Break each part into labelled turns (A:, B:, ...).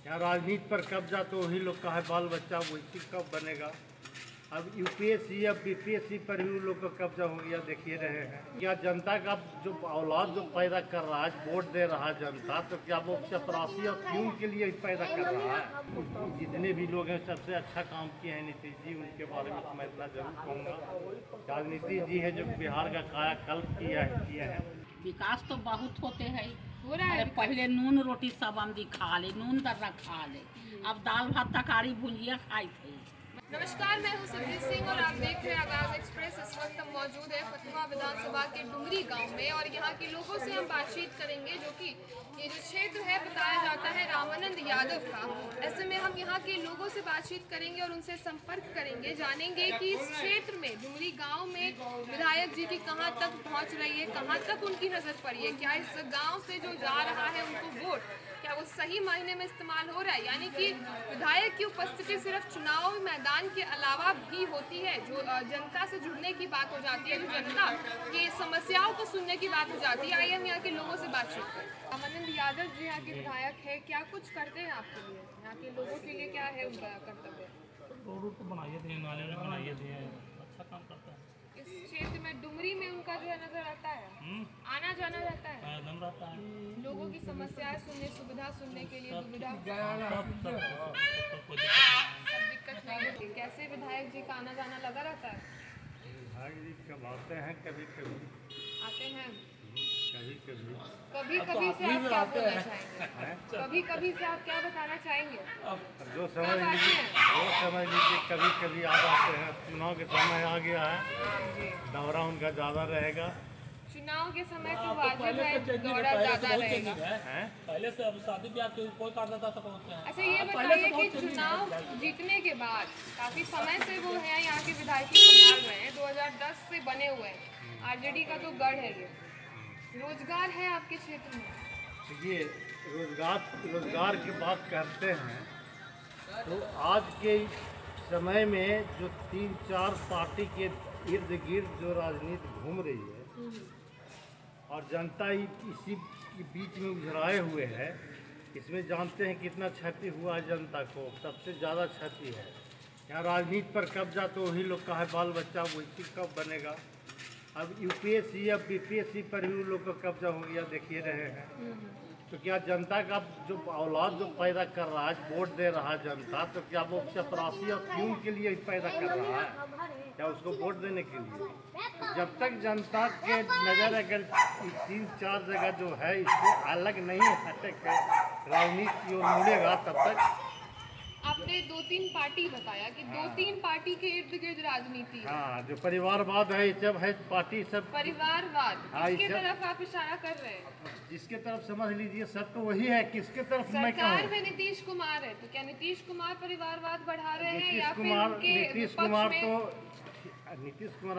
A: यहाँ राजनीति पर कब्जा तो वही लोग का है, बाल बच्चा वैसी कब बनेगा। अब यूपीएससी या बीपीएससी पर भी उन लोग का कब्जा हो गया, देखिए रहे हैं। क्या जनता का जो औलाद जो पैदा कर रहा है, वोट दे रहा है जनता, तो क्या वो चपरासी और क्यों के लिए पैदा कर रहा है। जितने भी लोग हैं सबसे अच्छा काम किए हैं नीतीश जी, उनके बारे में तो मैं इतना जरूर कहूँगा। आज नीतीश जी है जो बिहार का कायाकल्प किए हैं।
B: विकास तो बहुत होते हैं, हो रहा है। पहले नून रोटी सब आमदी खा ले, नून दर्रा खा ले, अब दाल भात तरकारी भुजिया खाई थे।
C: नमस्कार, मैं हूं सुप्रीत सिंह और आप देख रहे हैं आगाज एक्सप्रेस। इस वक्त हम मौजूद हैं फतवा विधानसभा के डुमरी गांव में और यहां के लोगों से हम बातचीत करेंगे, जो कि ये जो क्षेत्र है बताया जाता है रामानंद यादव का। ऐसे में हम यहां के लोगों से बातचीत करेंगे और उनसे संपर्क करेंगे, जानेंगे कि इस क्षेत्र में डुमरी गाँव में विधायक जी की कहाँ तक पहुँच रही है, कहाँ तक उनकी नज़र पड़ी है, क्या इस गाँव से जो जा रहा है उनको वोट क्या वो सही मायने में इस्तेमाल हो रहा है। यानी कि विधायक की उपस्थिति सिर्फ चुनाव मैदान के अलावा भी होती है, जो जनता से जुड़ने की बात हो जाती है, जो जनता की समस्याओं को सुनने की बात हो जाती है। आइए हम यहाँ के लोगों से बातचीत करें। रामानंद यादव जी यहाँ के विधायक है, क्या कुछ करते हैं आपके लिए, यहाँ के लोगों के लिए क्या है उनका कर्तव्य?
D: रोड तो बनाइए दिए, नाले बनाइए दिए, अच्छा काम करता है।
C: इस क्षेत्र में डुमरी में उनका जो है नजर आता है, आना जाना रहता है,
D: एकदम रहता है।
C: लोगों की समस्याएं सुनने, सुविधा सुनने के लिए दुविधा
D: कोई
C: दिक्कत नहीं होती। कैसे विधायक जी का आना जाना लगा रहता है?
A: विधायक जी कब आते हैं, कभी कभी
C: आते हैं,
A: कभी
C: कभी से आप क्या बोलना चाहेंगे? कभी कभी से आप क्या बताना चाहेंगे?
A: जो समझ लीजिए कभी कभी आ जाते हैं। चुनाव के समय आ गया है, दौरा उनका ज़्यादा रहेगा।
C: चुनाव के समय तो वाजिब है, दौरा ज़्यादा रहेगा।
D: पहले से अब शादी ब्याह कोई करता था।
C: अच्छा, ये बताइए कि चुनाव जीतने के बाद काफ़ी समय से वो है यहाँ के विधायक संभाल रहे हैं, 2010 से बने हुए हैं। आरजेडी का तो गढ़ है ये। रोजगार है आपके क्षेत्र में?
A: देखिए, रोजगार की बात करते हैं तो आज के समय में जो 3-4 पार्टी के इर्द गिर्द जो राजनीति घूम रही है और जनता इसी के बीच में उजराए हुए है, इसमें जानते हैं कितना क्षति हुआ है जनता को। सबसे ज़्यादा क्षति है यहाँ राजनीति पर कब्जा तो वही लोग का है, बाल बच्चा वैसी कब बनेगा। अब यूपीएससी या बीपीएससी पर भी उन लोग का कब्जा हो गया, देखिए रहे हैं। तो क्या जनता का जो औलाद जो पैदा कर रहा है, वोट दे रहा है जनता, तो क्या वो चपरासी और क्यों के लिए पैदा कर रहा है, क्या उसको वोट देने के लिए। जब तक जनता के नज़र अगर 3-4 जगह जो है इससे अलग नहीं हटे के राजनीति और मुड़ेगा, तब तक।
C: आपने 2-3 पार्टी बताया कि 2-3 पार्टी के इर्द गिर्द राजनीति है।
A: हाँ, जो परिवारवाद है, सब है पार्टी सब
C: परिवारवाद। किसके तरफ आप इशारा कर रहे हैं?
A: जिसके तरफ समझ लीजिए सब तो वही है, किसके तरफ मैं
C: सरकार में नीतीश कुमार है, तो क्या नीतीश कुमार परिवारवाद बढ़ा रहे हैं या फिर
A: नीतीश कुमार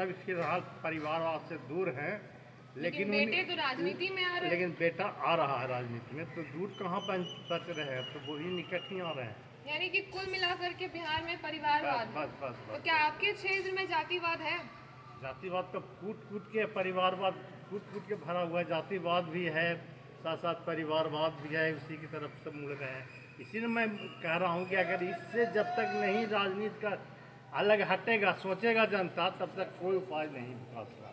A: अभी फिलहाल परिवारवाद से दूर हैं, लेकिन
C: बेटे तो राजनीति में आ रहे हैं।
A: लेकिन बेटा आ रहा है राजनीति में, तो दूर कहाँ बच रहे हैं, तो वही निकट ही आ रहे हैं।
C: यानी कि कुल मिलाकर के बिहार में परिवारवाद।
A: बस।
C: तो क्या आपके क्षेत्र में जातिवाद है?
A: जातिवाद तो कूट के, परिवारवाद कूट के भरा हुआ है। जातिवाद भी है, साथ साथ परिवारवाद भी है, उसी की तरफ से मुड़ रहे हैं। इसीलिए मैं कह रहा हूँ कि अगर इससे जब तक नहीं राजनीति का अलग हटेगा, सोचेगा जनता, तब तक कोई उपाय नहीं विकास का।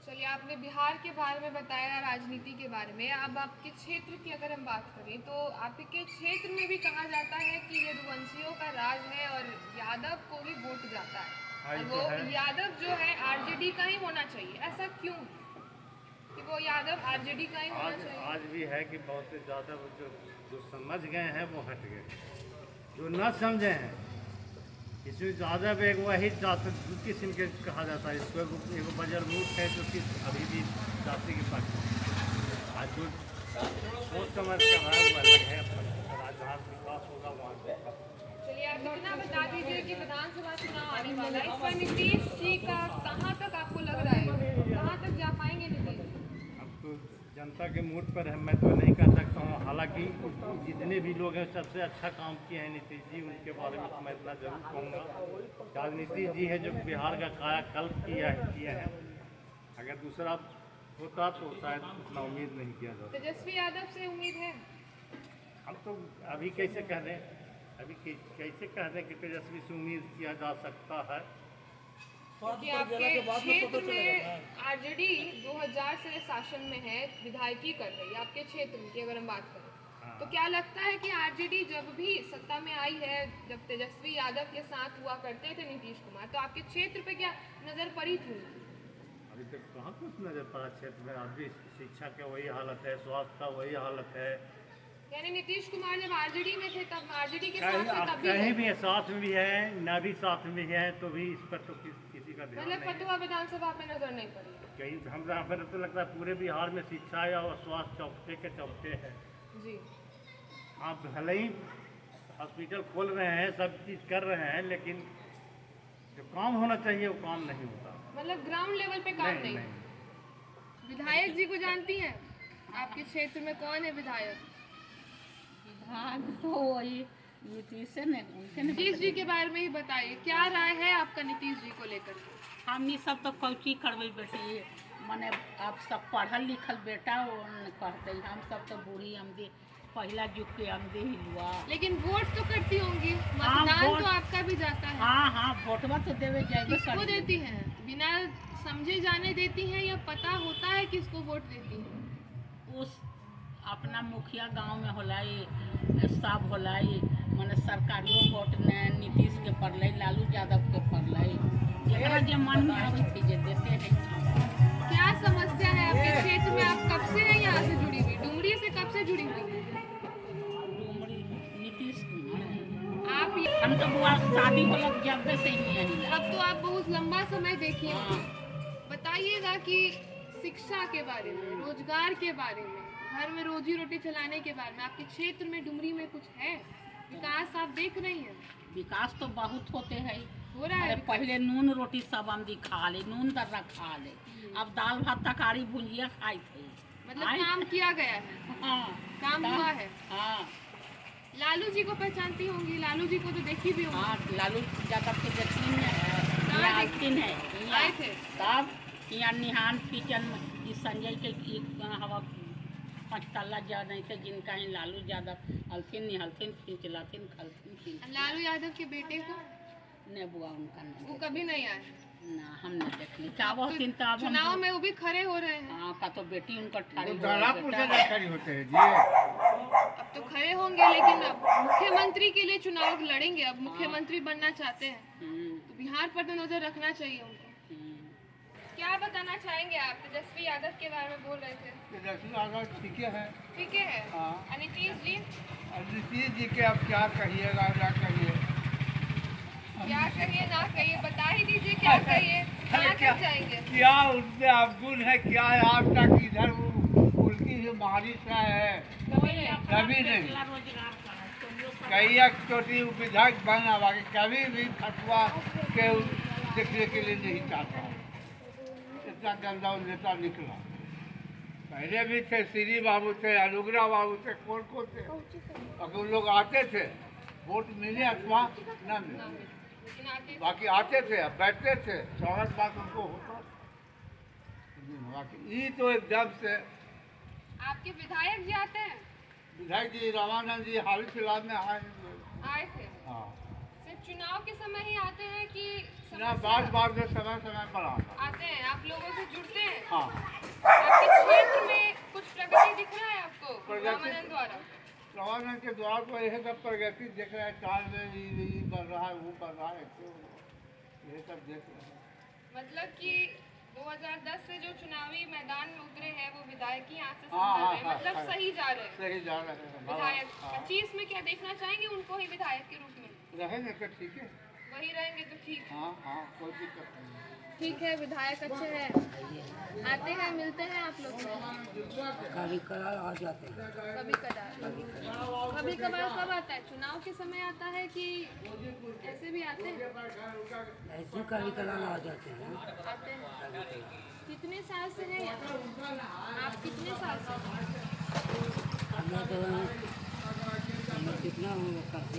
C: चलिए, आपने बिहार के बारे में बताया, राजनीति के बारे में। अब आपके क्षेत्र की अगर हम बात करें तो आपके क्षेत्र में भी कहा जाता है कि यदुवंशियों का राज है और यादव को ही वोट जाता है, और वो यादव जो है आरजेडी का ही होना चाहिए। ऐसा क्यों कि वो यादव आरजेडी का ही होना चाहिए?
A: आज भी है कि बहुत से ज़्यादा जो समझ गए हैं वो हट गए, जो न समझे हैं। इसमें ज़्यादा एक वही जाति किस्म के कहा जाता है। इसको एक बजरमूट है जो कि अभी भी जाति के पक्ष है। आज जो सोच समझ कर रहा है वो अलग है, राजधानी विकास होगा वहाँ से।
C: चलिए, आप इतना बता दीजिए कि विधानसभा चुनाव आने वाला है, इस पर नीतीश जी का कहाँ तक आपको लग रहा है, कहाँ तक जा पाएंगे नीतीश?
A: अब तो जनता के मूड पर है, मैं तो नहीं कह सकता हूँ। हालांकि जितने भी लोग हैं सबसे अच्छा काम किए हैं नीतीश जी, उनके बारे में तो मैं इतना जरूर कहूँगा। आज नीतीश जी है जो बिहार का कायाकल्प किए हैं। अगर दूसरा होता तो शायद उतना उम्मीद नहीं किया जाता।
C: तेजस्वी यादव से उम्मीद है?
A: हम तो अभी कैसे कह रहे हैं, अभी कैसे कह रहे हैं कि तेजस्वी से उम्मीद किया जा सकता है।
C: कि आपके क्षेत्र में आरजेडी 2000 से शासन में है, विधायकी कर रही है आपके क्षेत्र की अगर हम बात करें, तो क्या लगता है कि आरजेडी जब भी सत्ता में आई है, जब तेजस्वी यादव के साथ हुआ करते थे नीतीश कुमार, तो आपके क्षेत्र पे क्या नजर पड़ी थी?
A: अभी तक कहाँ कुछ नजर पड़ा क्षेत्र में, अभी शिक्षा का वही हालत है, स्वास्थ्य का वही हालत है।
C: यानी नीतीश कुमार जब आरजेडी में थे तब आरजेडी के साथ थे, तब
A: कहीं भी साथ में भी है, न भी साथ में है, तो भी इस पर तो किसी का ध्यान
C: मतलब
A: नहीं।
C: फतवा विधानसभा में नजर नहीं पड़ी।
A: कहीं हमें तो लगता है पूरे बिहार में शिक्षा या स्वास्थ्य चौकटे के चौकटे है
C: जी।
A: आप भले ही हॉस्पिटल खोल रहे हैं, सब चीज़ कर रहे हैं, लेकिन जो काम होना चाहिए वो काम नहीं होता।
C: मतलब ग्राउंड लेवल पे काम नहीं। विधायक जी को जानती हैं आपके क्षेत्र में कौन है विधायक?
B: विधायक तो वही नीतीश ने, उनसे
C: नीतीश जी के बारे में ही बताइए, क्या राय है आपका नीतीश जी को लेकर?
B: हम ये सब तो कौची करबे बेटी, माने आप सब पढ़ल लिखल बेटा कहते, हम सब तो बूढ़ी आमदी पहला युग के आमदी हिलुआ।
C: लेकिन वोट तो करती होंगी, मतदान तो आपका भी जाता है।
B: हाँ वोटवा तो देवे जाएगा।
C: किसको देती हैं? बिना समझे जाने देती हैं या पता होता है किसको वोट देती हैं?
B: उस अपना मुखिया गांव में होलाई, सब होलाई, माने सरकारियों वोट ने नीतीश के पड़ल, लालू यादव के पड़ल, जरा जो मन में आवे थे जे देते हैं।
C: क्या समस्या है आपके क्षेत्र में? आप कब से हैं यहाँ से जुड़ी हुई? डुमरी से कब से जुड़ी हुई?
B: डुमरी नीतीश
C: आप
B: हम तो बुआ शादी होला जब से ही है।
C: अब तो आप बहुत लंबा समय देखिए। बताइएगा कि शिक्षा के बारे में, रोजगार के बारे में, घर में रोजी रोटी चलाने के बारे में आपके क्षेत्र में डुमरी में कुछ है? विकास आप देख रही हैं?
B: विकास तो बहुत होते हैं,
C: हो रहा है।
B: पहले नून रोटी सब आमदी खा ले, नून दर्रा खा ले, अब दाल भात तरकारी भुजिया खाई थे।
C: मतलब काम किया गया है।
B: हाँ
C: काम हुआ है।
B: हाँ
C: लालू जी को पहचानती होंगी? लालू जी को तो देखी भी होंगी।
B: हाँ लालू यादव के देखती है
C: आए थे
B: तब यहाँ निहान किचन में इस संजय के हवा 5 तल्ला जा नहीं थे, जिनका ही लालू यादव हल्थिन निहलथिन खिंचलाथिन खलथिन।
C: लालू यादव के बेटे को
B: ने बुआ उनका नहीं,
C: वो कभी नहीं आए
B: ना हम नहीं देख ली। क्या बहुत दिन तक
C: चुनाव में वो भी खड़े हो रहे हैं।
B: हाँ का तो बेटी उनका ठाड़ी
A: होते हैं जी।
C: अब तो खड़े होंगे, लेकिन अब मुख्यमंत्री के लिए चुनाव लड़ेंगे, अब मुख्यमंत्री बनना चाहते हैं, तो बिहार पर तो नजर रखना चाहिए उनको। क्या बताना चाहेंगे आप? तेजस्वी यादव के बारे में बोल रहे थे।
A: तेजस्वी यादव ठीक है,
C: ठीक है। नीतीश जी?
A: नीतीश जी के अब क्या कहिएगा, क्या कहिए,
C: क्या कहिए ना कहिए, बता ही दीजिए क्या कहिए, क्या कर जाएंगे?
A: क्या उनमें अवगुण है, क्या है आज तक इधर उनकी ही बारिश है, कभी नहीं। कई एक चोटी विधायक बना, बाकी कभी भी फतवा के देखने के लिए नहीं चाहता। इतना गंदा नेता निकला। पहले भी थे, श्री बाबू थे, अनुग्रह बाबू थे, कौन कौन थे, अगर उन लोग आते थे वोट मिले अथवा न मिले, बाकी आते थे, बैठते थे, स्वागत बात उनको होता। बाकी ये तो एकदम से।
C: आपके विधायक जी आते हैं?
A: विधायक जी रामानंद जी हाल फिलहाल में
C: आए थे।
A: हाँ,
C: सिर्फ चुनाव के समय ही आते हैं कि
A: बार में समय पर
C: आते हैं? आप लोगों से जुड़ते हैं?
A: हाँ।
C: आपके क्षेत्र में कुछ प्रगति दिख रहा है आपको रामानंद द्वारा?
A: रामानंद के द्वारा तो यह सब प्रगति देख रहे हैं, चार में ये बढ़ रहा है, वो बढ़ रहा है, तो यह सब देख रहे हैं। मतलब
C: कि 2010 से जो चुनावी मैदान में उतरे हैं वो विधायक ही यहाँ से संभल रहे हैं, मतलब सही जा रहे हैं।
A: सही जा रहे हैं
C: विधायक 25 में क्या देखना चाहेंगे उनको ही विधायक के रूप में?
A: रहेंगे तो ठीक है,
C: वही रहेंगे तो ठीक।
A: हाँ हाँ, कोई दिक्कत नहीं।
C: ठीक है, विधायक अच्छे हैं, आते हैं, मिलते हैं आप लोग को?
E: कभी कभार आ जाते हैं।
C: कभी कभार कब आता है? चुनाव के समय आता है कि ऐसे भी आते हैं?
E: ऐसे कभी कभार आ जाते हैं।
C: आते हैं। कितने साल से हैं यहाँ? आप कितने साल से?
E: हमें तो कितना करते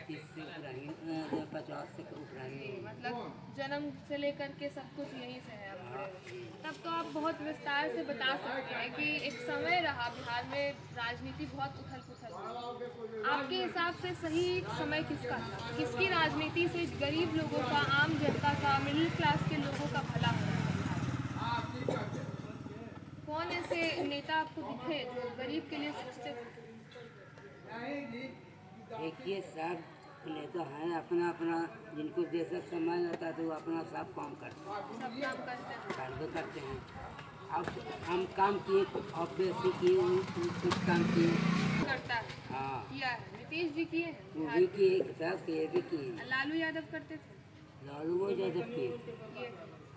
E: 30 से ऊपर 50 से ऊपर ही।
C: मतलब जन्म से लेकर के सब कुछ यहीं से है आप? तब तो आप बहुत विस्तार से बता सकते हैं कि एक समय रहा बिहार में राजनीति बहुत उथल पुथल हुई। आपके हिसाब से सही समय किसका था? किसकी राजनीति से गरीब लोगों का, आम जनता का, मिडिल क्लास के लोगों का भला हो रहा है? कौन ऐसे नेता आपको दिखे जो गरीब के लिए सोचते थे?
E: देखिए सब नेता हैं अपना अपना, जिनको जैसा समय रहता है तो वो अपना सब काम करते हैं,
C: सब काम करते हैं।
E: कार्य करते हैं। अब हम काम किए और बेसी किए, कुछ काम किए।
C: करता है,
E: हाँ
C: किया है। नीतीश जी किए हैं,
E: वो भी किए, सब किए भी किए।
C: लालू यादव करते थे,
E: लालू वो ज़्यादा किए।
C: किए थे।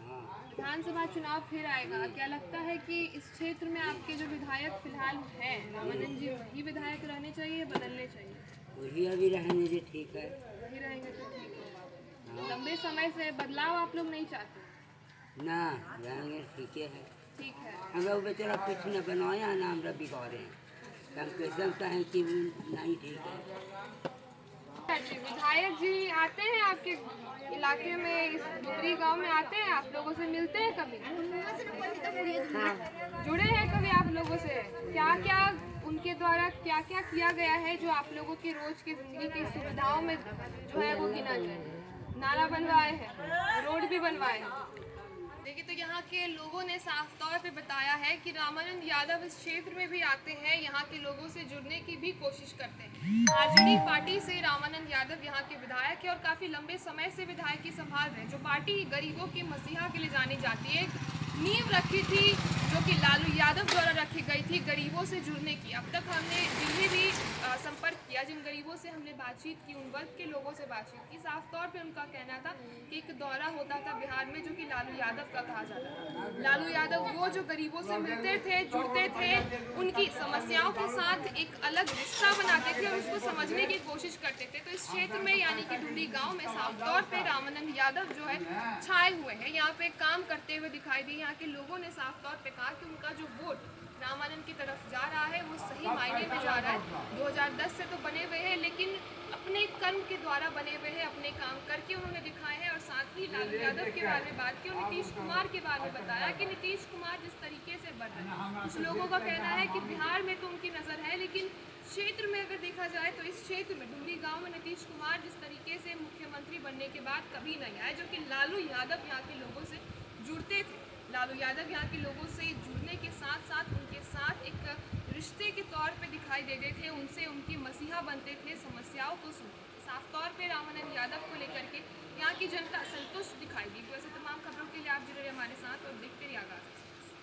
E: हाँ
C: विधानसभा चुनाव फिर आएगा, क्या लगता है कि इस क्षेत्र में आपके जो विधायक फिलहाल हैं रामानंद जी, वही विधायक रहने चाहिए, बदलने चाहिए?
E: वही अभी रहने जो ठीक है।
C: वही रहेंगे तो ठीक है। लंबे समय से बदलाव आप लोग नहीं चाहते?
E: ना रहेंगे ठीक है।
C: ठीक है।
E: हम लोग बेचारा कुछ न बनवाया ना हमरा बिगाड़े हैं, हम कैसे कहें कि नहीं ठीक है।
C: विधायक जी आते हैं आपके इलाके में, इस डुमरी गांव में आते हैं, आप लोगों से मिलते हैं कभी? जुड़े हैं कभी आप लोगों से? क्या क्या उनके द्वारा क्या क्या किया गया है जो आप लोगों की रोज की जिंदगी की सुविधाओं में जो है वो गिना जाए? नाला बनवाए हैं, रोड भी बनवाए हैं। देखिए, तो यहाँ के लोगों ने साफ तौर पे बताया है कि रामानंद यादव इस क्षेत्र में भी आते हैं, यहाँ के लोगों से जुड़ने की भी कोशिश करते हैं। आरजेडी पार्टी से रामानंद यादव यहाँ के विधायक है और काफ़ी लंबे समय से विधायकी संभाल रहे हैं। जो पार्टी गरीबों के मसीहा के लिए जानी जाती है, नींव रखी थी जो कि लालू यादव द्वारा रखी गई थी गरीबों से जुड़ने की। अब तक हमने जिन्हें भी संपर्क किया, जिन गरीबों से हमने बातचीत की, उन वर्ग के लोगों से बातचीत की, साफ तौर पे उनका कहना था कि एक दौरा होता था बिहार में जो कि लालू यादव का कहा जाता था। लालू यादव वो जो गरीबों से मिलते थे, जुड़ते थे, उनकी समस्याओं के साथ एक अलग रिश्ता बनाते थे और उसको समझने की कोशिश करते थे। तो इस क्षेत्र में यानी कि डुमरी गाँव में साफ तौर पर रामानंद यादव जो है छाए हुए हैं, यहाँ पे काम करते हुए दिखाई दिए। यहाँ के लोगों ने साफ तौर पे कहा कि उनका जो वोट रामानंद की तरफ जा रहा है वो सही मायने में जा रहा है। 2010 से तो बने हुए हैं, लेकिन अपने कर्म के द्वारा बने हुए हैं, अपने काम करके उन्होंने दिखाए हैं। और साथ ही लालू यादव के बारे में बात की और नीतीश कुमार के बारे में बताया कि नीतीश कुमार जिस तरीके से बढ़ रहे हैं, कुछ लोगों का कहना है कि बिहार में तो उनकी नज़र है, लेकिन क्षेत्र में अगर देखा जाए तो इस क्षेत्र में डुमरी गाँव में नीतीश कुमार जिस तरीके से मुख्यमंत्री बनने के बाद कभी नहीं आए, जो कि लालू यादव यहाँ के लोगों से जुड़ते थे। लालू यादव यहाँ के लोगों से जुड़ने के साथ साथ उनके साथ एक रिश्ते के तौर पे दिखाई देते थे, उनसे उनकी मसीहा बनते थे, समस्याओं को सुनते थे। साफ तौर पे रामानंद यादव को लेकर के यहाँ की जनता संतुष्ट दिखाई दी। तो ऐसे तमाम खबरों के लिए आप जुड़े रहे हमारे साथ और देखते रहिए आगाज़।